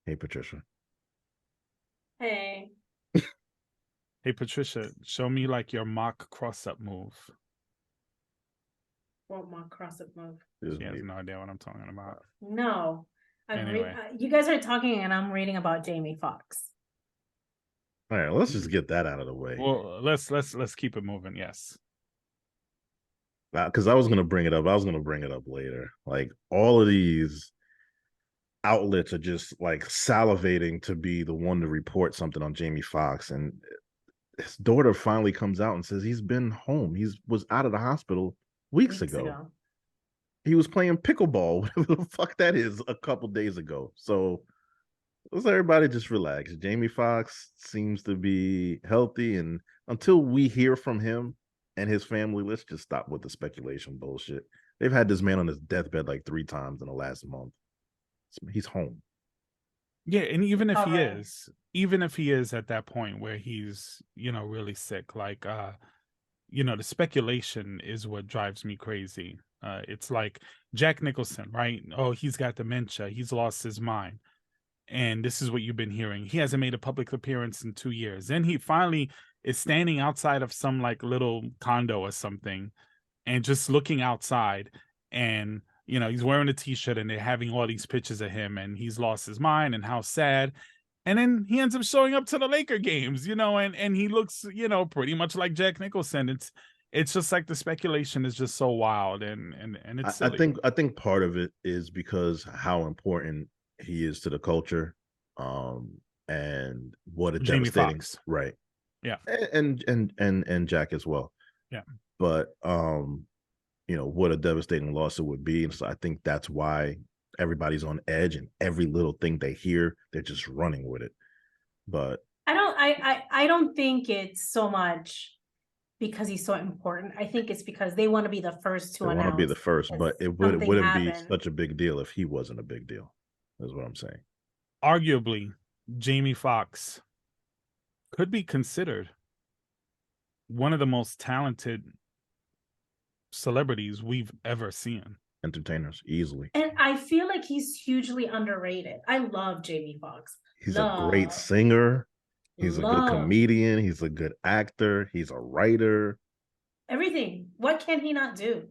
Hey, Patricia. Hey, Hey Patricia, show me like your mock cross-up move. what my cross-up move? She has no idea what I'm talking about. No, Anyway. you guys are talking and I'm reading about Jamie Foxx. All right, let's just get that out of the way. Well, let's keep it moving. Yes. Because I was gonna bring it up. I was gonna bring it up later. Like all of these outlets are just like salivating to be the one to report something on Jamie Foxx, and his daughter finally comes out and says he's been home. He was out of the hospital weeks ago. He was playing pickleball, whatever the fuck that is, a couple days ago. So let's everybody just relax. Jamie Foxx seems to be healthy, and until we hear from him and his family, let's just stop with the speculation bullshit. They've had this man on his deathbed like 3 times in the last month. He's home. Yeah, and even if he is at that point where he's, really sick, like the speculation is what drives me crazy. It's like Jack Nicholson, right? Oh, he's got dementia, he's lost his mind. And this is what you've been hearing. He hasn't made a public appearance in 2 years. Then he finally is standing outside of some like little condo or something and just looking outside, and he's wearing a t-shirt and they're having all these pictures of him and he's lost his mind and how sad. And then he ends up showing up to the Laker games, and he looks, pretty much like Jack Nicholson. It's just like the speculation is just so wild and it's silly. I think part of it is because how important he is to the culture, and what a Jamie devastating Foxx. Right. Yeah. And Jack as well. Yeah. But what a devastating loss it would be. And so I think that's why everybody's on edge, and every little thing they hear, they're just running with it. But I don't think it's so much because he's so important. I think it's because they want to be the first to announce. Want to be the first, but it wouldn't be such a big deal if he wasn't a big deal. Is what I'm saying. Arguably, Jamie Foxx could be considered one of the most talented celebrities we've ever seen. Entertainers, easily. And I feel like he's hugely underrated. I love Jamie Foxx. He's a great singer. He's a good comedian. He's a good actor. He's a writer. Everything. What can he not do?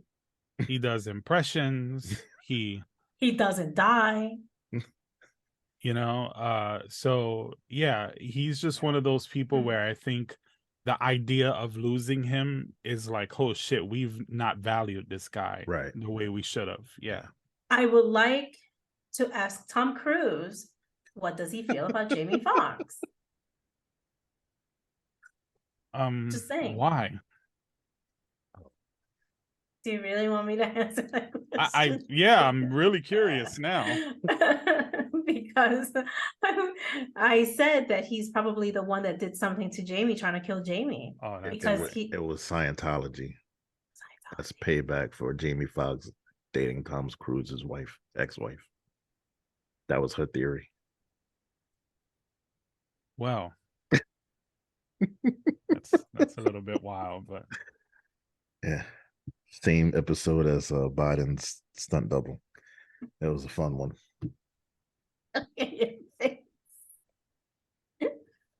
He does impressions. He doesn't die. So yeah, he's just one of those people where I think the idea of losing him is like, oh shit, we've not valued this guy the way we should have. Yeah. I would like to ask Tom Cruise, what does he feel about Jamie Foxx? Just saying. Why? Do you really want me to answer that question? I'm really curious now. Because I said that he's probably the one that did something to Jamie, trying to kill Jamie. Oh, because it was Scientology. That's payback for Jamie Foxx dating Tom Cruise's ex-wife. That was her theory. Well, that's a little bit wild, but yeah. Same episode as Biden's stunt double. It was a fun one.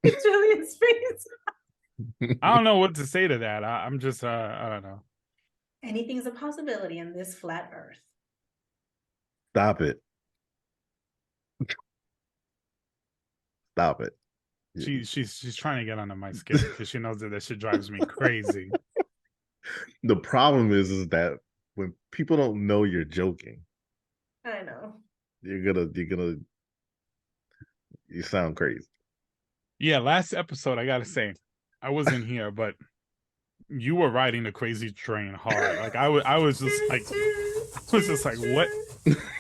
Julian's face. I don't know what to say to that. I'm just I don't know. Anything's a possibility in this flat earth. Stop it. Stop it. She's trying to get under my skin because she knows that shit drives me crazy. The problem is that when people don't know you're joking, I know you sound crazy. Yeah, last episode I gotta say, I wasn't here, but you were riding the crazy train hard. Like I was just like,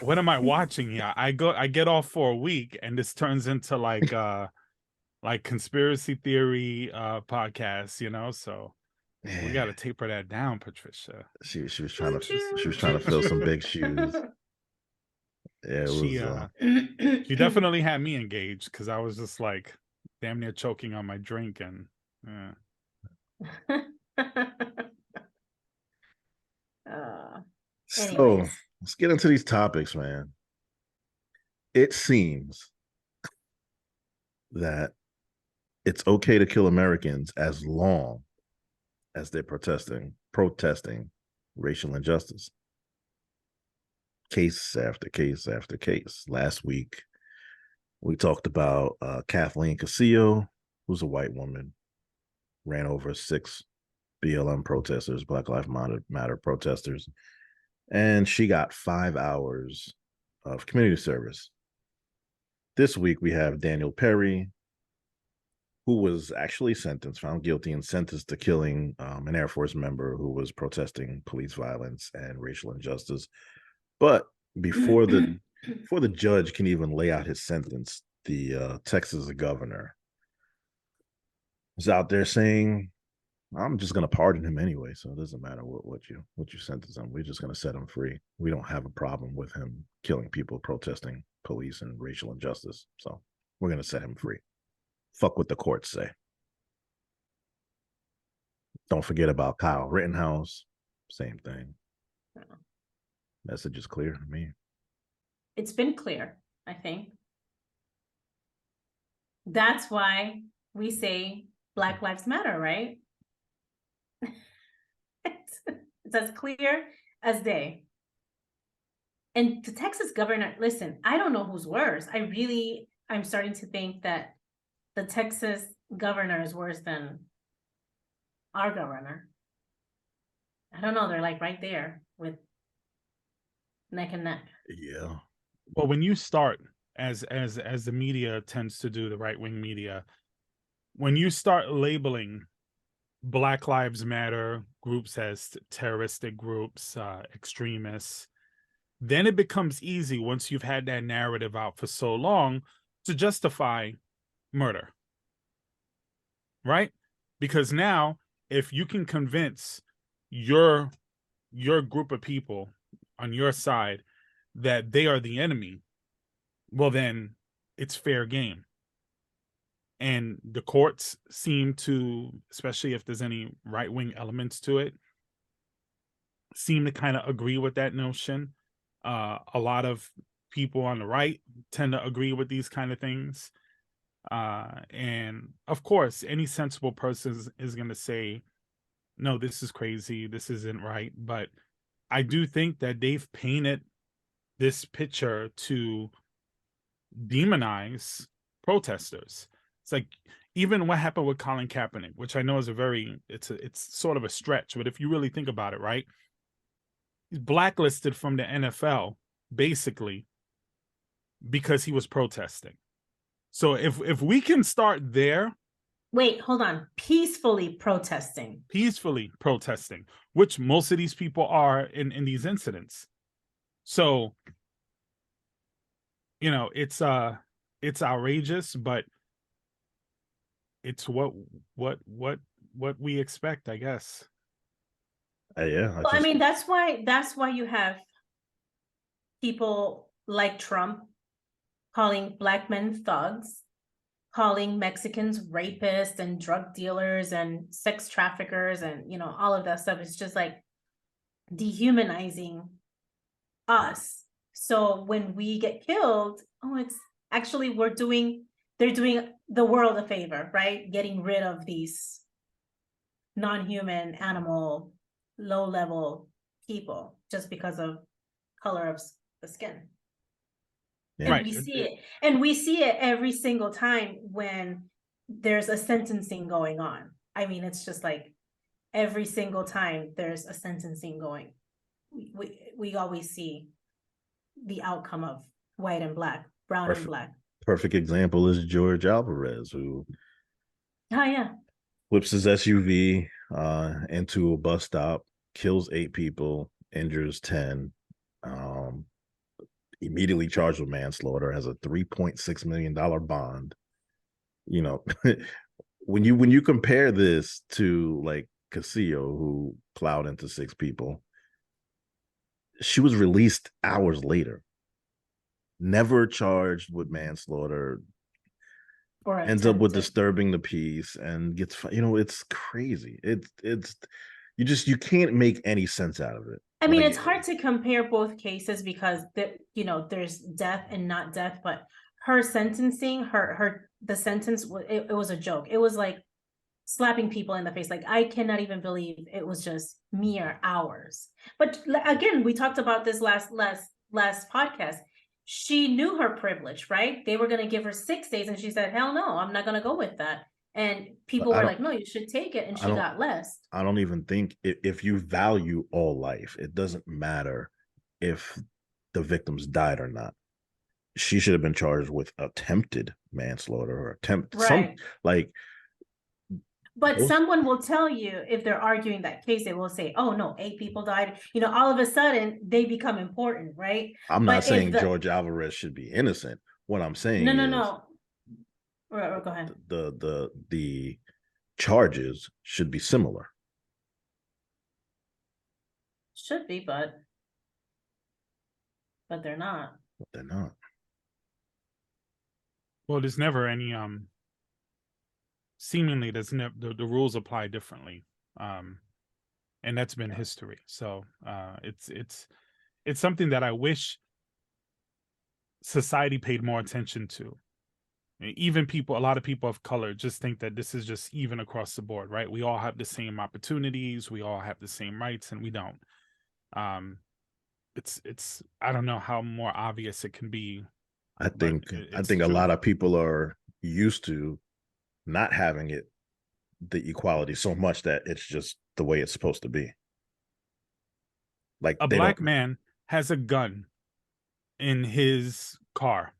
what am I watching here? I get off for a week and this turns into like conspiracy theory podcast, so we got to taper that down, Patricia. She was trying to fill some big shoes. Yeah, she definitely had me engaged because I was just like damn near choking on my drink and So let's get into these topics, man. It seems that it's okay to kill Americans as long as they're protesting racial injustice. Case after case after case. Last week, we talked about Kathleen Casillo, who's a white woman, ran over 6 BLM protesters, Black Lives Matter protesters, and she got 5 hours of community service. This week, we have Daniel Perry, who was actually found guilty and sentenced to killing an Air Force member who was protesting police violence and racial injustice. But before the judge can even lay out his sentence, the Texas governor is out there saying, "I'm just going to pardon him anyway, so it doesn't matter what you sentence him. We're just going to set him free. We don't have a problem with him killing people protesting police and racial injustice, so we're going to set him free. Fuck what the courts say." Don't forget about Kyle Rittenhouse. Same thing. Message is clear to me. It's been clear, I think. That's why we say Black Lives Matter, right? It's as clear as day. And the Texas governor, listen, I don't know who's worse. I'm starting to think that the Texas governor is worse than our governor. I don't know. They're like right there with neck and neck. Yeah. Well, when you start, as the media tends to do, the right-wing media, when you start labeling Black Lives Matter groups as terroristic groups, extremists, then it becomes easy, once you've had that narrative out for so long, to justify murder. Right? Because now, if you can convince your group of people on your side that they are the enemy, well, then it's fair game. And the courts seem to, especially if there's any right-wing elements to it, seem to kind of agree with that notion. A lot of people on the right tend to agree with these kind of things. And of course, any sensible person is going to say, no, this is crazy, this isn't right. But I do think that they've painted this picture to demonize protesters. It's like, even what happened with Colin Kaepernick, which I know is it's sort of a stretch, but if you really think about it, right? He's blacklisted from the NFL basically because he was protesting. So if we can start there. Wait, hold on. Peacefully protesting, which most of these people are in these incidents. So, you know, it's outrageous, but it's what we expect, I guess. Yeah. I mean, that's why you have people like Trump calling Black men thugs, calling Mexicans rapists and drug dealers and sex traffickers, and, you know, all of that stuff. Is just like dehumanizing us. So when we get killed, it's actually they're doing the world a favor, right? Getting rid of these non-human, animal, low-level people just because of color of the skin. And Right. we see it. And we see it every single time when there's a sentencing going on. I mean, it's just like every single time there's a sentencing going, we always see the outcome of white and black, brown and black. Perfect example is George Alvarez, who flips his SUV into a bus stop, kills 8 people, injures 10. Immediately charged with manslaughter, has a $3.6 million bond. You know, when you compare this to like Casillo, who plowed into 6 people, she was released hours later, never charged with manslaughter, or ends up with disturbing the peace, and gets, you know, it's crazy. It's you can't make any sense out of it. I mean, it's hard to compare both cases because, you know, there's death and not death, but her sentencing, the sentence, it was a joke. It was like slapping people in the face. Like, I cannot even believe it was just mere hours. But again, we talked about this last podcast. She knew her privilege, right? They were going to give her 6 days, and she said, hell no, I'm not going to go with that. And people were like, no, you should take it. And she got less. I don't even think if you value all life, it doesn't matter if the victims died or not. She should have been charged with attempted manslaughter or Right. But those, someone will tell you, if they're arguing that case, they will say, oh no, 8 people died. You know, all of a sudden they become important, right? I'm not saying George Alvarez should be innocent. What I'm saying No. Go ahead. The charges should be similar. Should be, but they're not. But they're not. Well, there's never any seemingly there's never the rules apply differently. And that's been history. So it's something that I wish society paid more attention to. Even people, a lot of people of color just think that this is just even across the board, right? We all have the same opportunities, we all have the same rights, and we don't. It's I don't know how more obvious it can be. I think a lot of people are used to not having the equality so much that it's just the way it's supposed to be. Like, a black man has a gun in his car,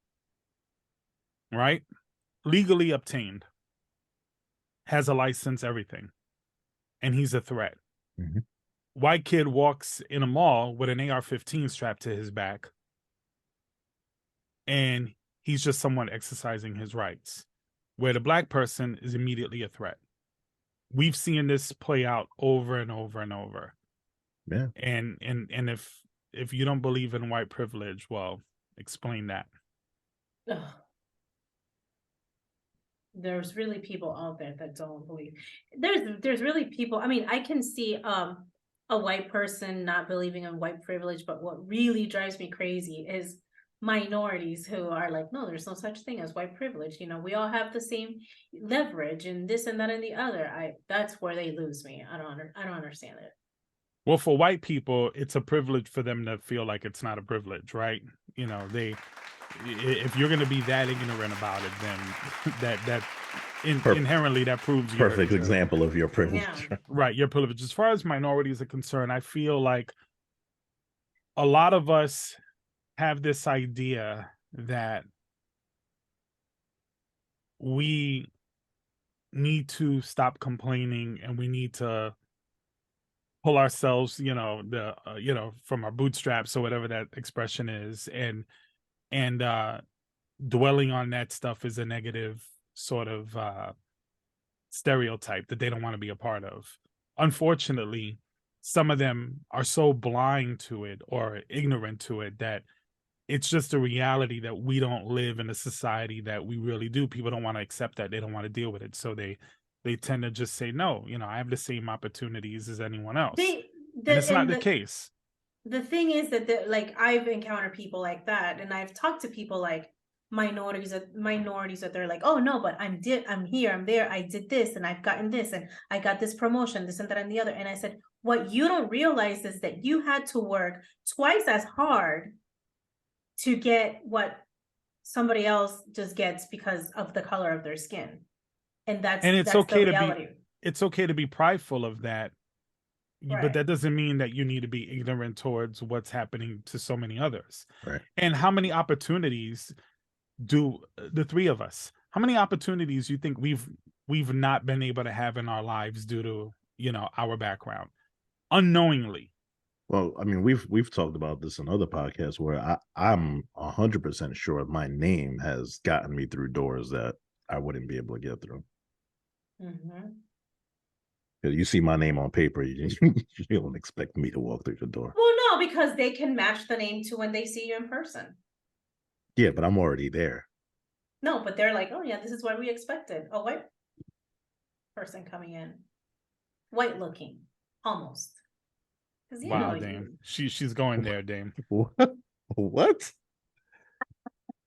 right? Legally obtained, has a license, everything, and he's a threat. Mm-hmm. White kid walks in a mall with an AR-15 strapped to his back, and he's just someone exercising his rights, where the black person is immediately a threat. We've seen this play out over and over and over. Yeah. And if you don't believe in white privilege, well, explain that. Ugh. There's really people out there that don't believe. There's really people. I mean, I can see a white person not believing in white privilege, but what really drives me crazy is minorities who are like, no, there's no such thing as white privilege. You know, we all have the same leverage and this and that and the other. That's where they lose me. I don't understand it. Well, for white people, it's a privilege for them to feel like it's not a privilege, right? You know, if you're going to be that ignorant about it, then inherently that proves perfect example of your privilege. Yeah. Right, your privilege. As far as minorities are concerned, I feel like a lot of us have this idea that we need to stop complaining and we need to pull ourselves, from our bootstraps or whatever that expression is, and dwelling on that stuff is a negative sort of stereotype that they don't want to be a part of. Unfortunately, some of them are so blind to it or ignorant to it that it's just a reality that we don't live in a society that we really do. People don't want to accept that. They don't want to deal with it. So they tend to just say, no, I have the same opportunities as anyone else. And it's not the case. The thing is that like, I've encountered people like that, and I've talked to people like minorities that they're like, oh no, but I'm here, I'm there, I did this, and I've gotten this, and I got this promotion, this and that and the other. And I said, what you don't realize is that you had to work twice as hard to get what somebody else just gets because of the color of their skin. And it's okay to be prideful of that. Right. But that doesn't mean that you need to be ignorant towards what's happening to so many others. Right. And how many opportunities do the three of us, how many opportunities you think we've not been able to have in our lives due to, our background unknowingly? Well, I mean, we've talked about this in other podcasts where I'm 100% sure my name has gotten me through doors that I wouldn't be able to get through. Mm-hmm. You see my name on paper, you don't expect me to walk through the door. Well, no, because they can match the name to when they see you in person. Yeah, but I'm already there. No, but they're like, oh yeah, this is what we expected. A white person coming in. White looking, almost. Wow, Dame. She's going there, Dame. What?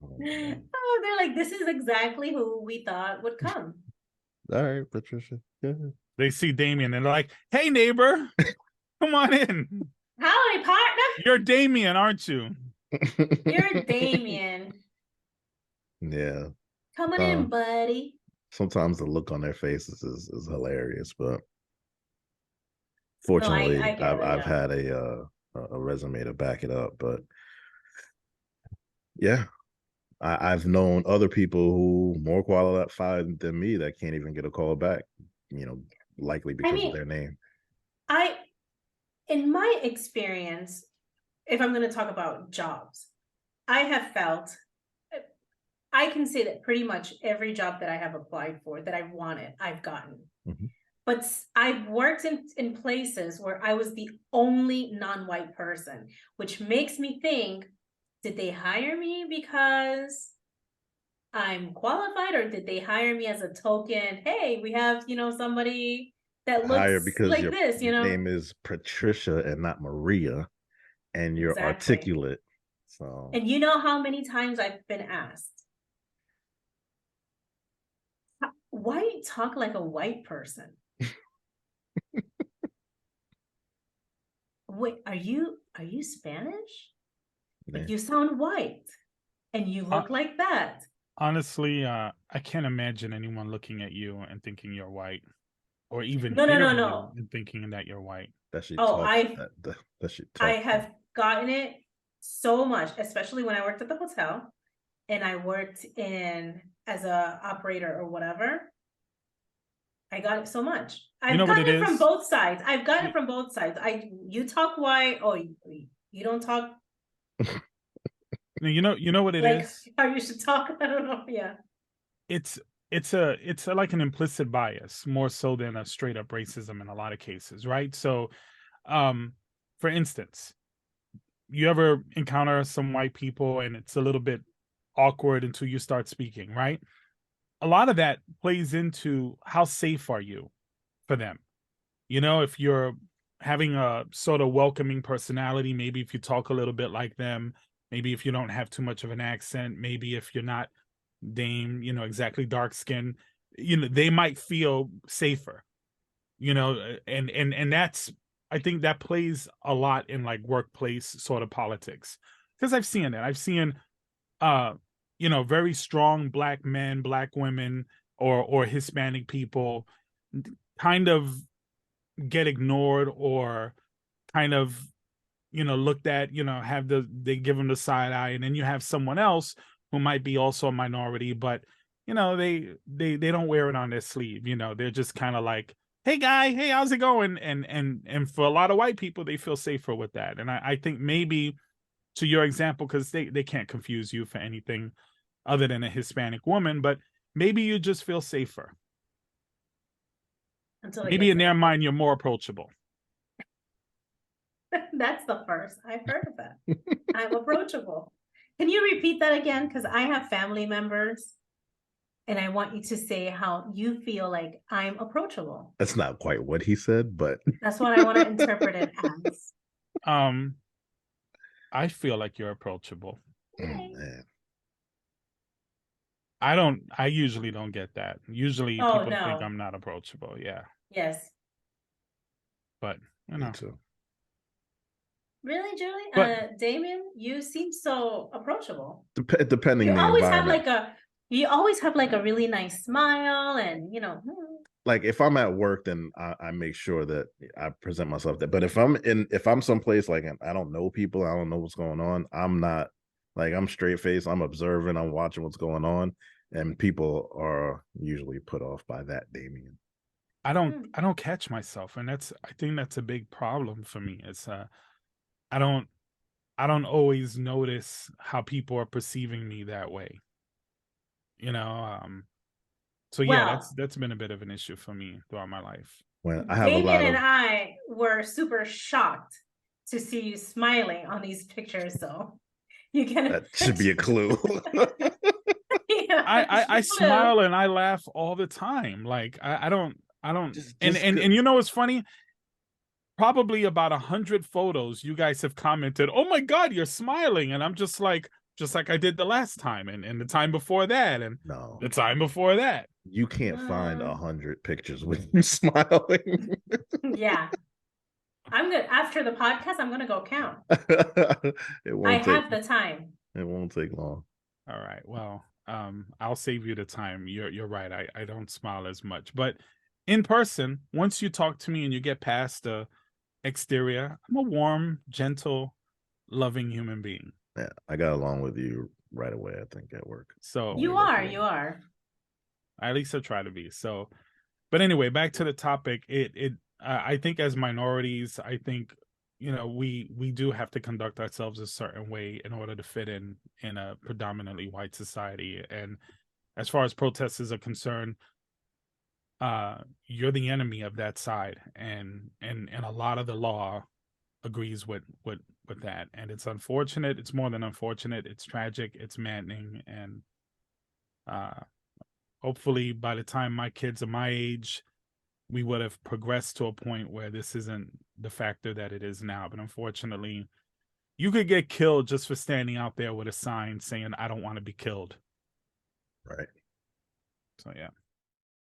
Oh, man. Oh, they're like, this is exactly who we thought would come. All right, Patricia. Yeah. They see Damien and they're like, "Hey, neighbor, come on in. Howdy, partner. You're Damien, aren't you?" You're Damien. Yeah. Coming in, buddy. Sometimes the look on their faces is hilarious, but No, fortunately, I get it, I've yeah. had a resume to back it up. But yeah, I've known other people who more qualified than me that can't even get a call back. Likely because of their name. In my experience, if I'm going to talk about jobs, I have felt, I can say that pretty much every job that I have applied for that I've wanted, I've gotten. Mhm. But I've worked in places where I was the only non-white person, which makes me think, did they hire me because I'm qualified, or did they hire me as a token? Hey, we have, somebody that Higher looks because like your this, name is Patricia and not Maria, and you're Exactly. articulate. So, And you know how many times I've been asked, why do you talk like a white person? Wait, are you Spanish? Like, you sound white and you look like that. Honestly, I can't imagine anyone looking at you and thinking you're white, or even No. hearing you and thinking that you're white. that she Oh, talks. That she talks. I have gotten it so much, especially when I worked at the hotel and I worked as a operator or whatever. I got it so much. I've gotten it from both sides. I've gotten it from both sides. You talk white, or you don't talk. You know what it is? How you should talk. I don't know. Yeah. It's like an implicit bias more so than a straight up racism in a lot of cases, right? So, for instance, you ever encounter some white people and it's a little bit awkward until you start speaking, right? A lot of that plays into how safe are you for them. If you're having a sort of welcoming personality, maybe if you talk a little bit like them, maybe if you don't have too much of an accent, maybe if you're not Dame, exactly dark skin, they might feel safer, and that's, I think that plays a lot in like workplace sort of politics, because I've seen that. I've seen very strong black men, black women, or Hispanic people kind of get ignored, or kind of looked at, they give them the side eye, and then you have someone else who might be also a minority, but they don't wear it on their sleeve. They're just kind of like, hey guy, hey, how's it going? And for a lot of white people, they feel safer with that. And I think maybe, to your example, because they can't confuse you for anything other than a Hispanic woman, but maybe you just feel safer. Maybe in their mind you're more approachable. That's the first I've heard of that. I'm approachable. Can you repeat that again? Because I have family members and I want you to say how you feel like I'm approachable. That's not quite what he said, but that's what I want to interpret it as. I feel like you're approachable. Man. I usually don't get that. Usually people think I'm not approachable. Yeah. Yes. But Me too. Really, Julie? Damien, you seem so approachable. Depending on the environment. You always have like a really nice smile, and like if I'm at work, then I make sure that I present myself there. But if I'm someplace like I don't know people, I don't know what's going on, I'm not like, I'm straight faced, I'm observing, I'm watching what's going on, and people are usually put off by that, Damien. I don't catch myself, and I think that's a big problem for me. It's I don't always notice how people are perceiving me that way. So yeah, that's been a bit of an issue for me throughout my life. When I have Damien and I were super shocked to see you smiling on these pictures, so you can. That should be a clue. Yeah, I smile and I laugh all the time. Like I don't and you know what's funny? Probably about 100 photos you guys have commented, "Oh my god, you're smiling," and I'm just like, just like I did the last time, and the time before that, and No, the time before that. you can't find Mm. 100 pictures with him smiling. Yeah. I'm good. After the podcast, I'm gonna go count. It I won't take. have the time. It won't take long. All right. Well, I'll save you the time. You're right. I don't smile as much, but in person, once you talk to me and you get past the exterior, I'm a warm, gentle, loving human being. Yeah, I got along with you right away. I think at work. So You are, you are. at least I try to be. So, but anyway, back to the topic. I think as minorities, I think, you know, we do have to conduct ourselves a certain way in order to fit in a predominantly white society. And as far as protesters are concerned, you're the enemy of that side, and a lot of the law agrees with that. And it's unfortunate. It's more than unfortunate. It's tragic. It's maddening. And hopefully by the time my kids are my age, we would have progressed to a point where this isn't the factor that it is now. But unfortunately, you could get killed just for standing out there with a sign saying, "I don't want to be killed." Right. So yeah.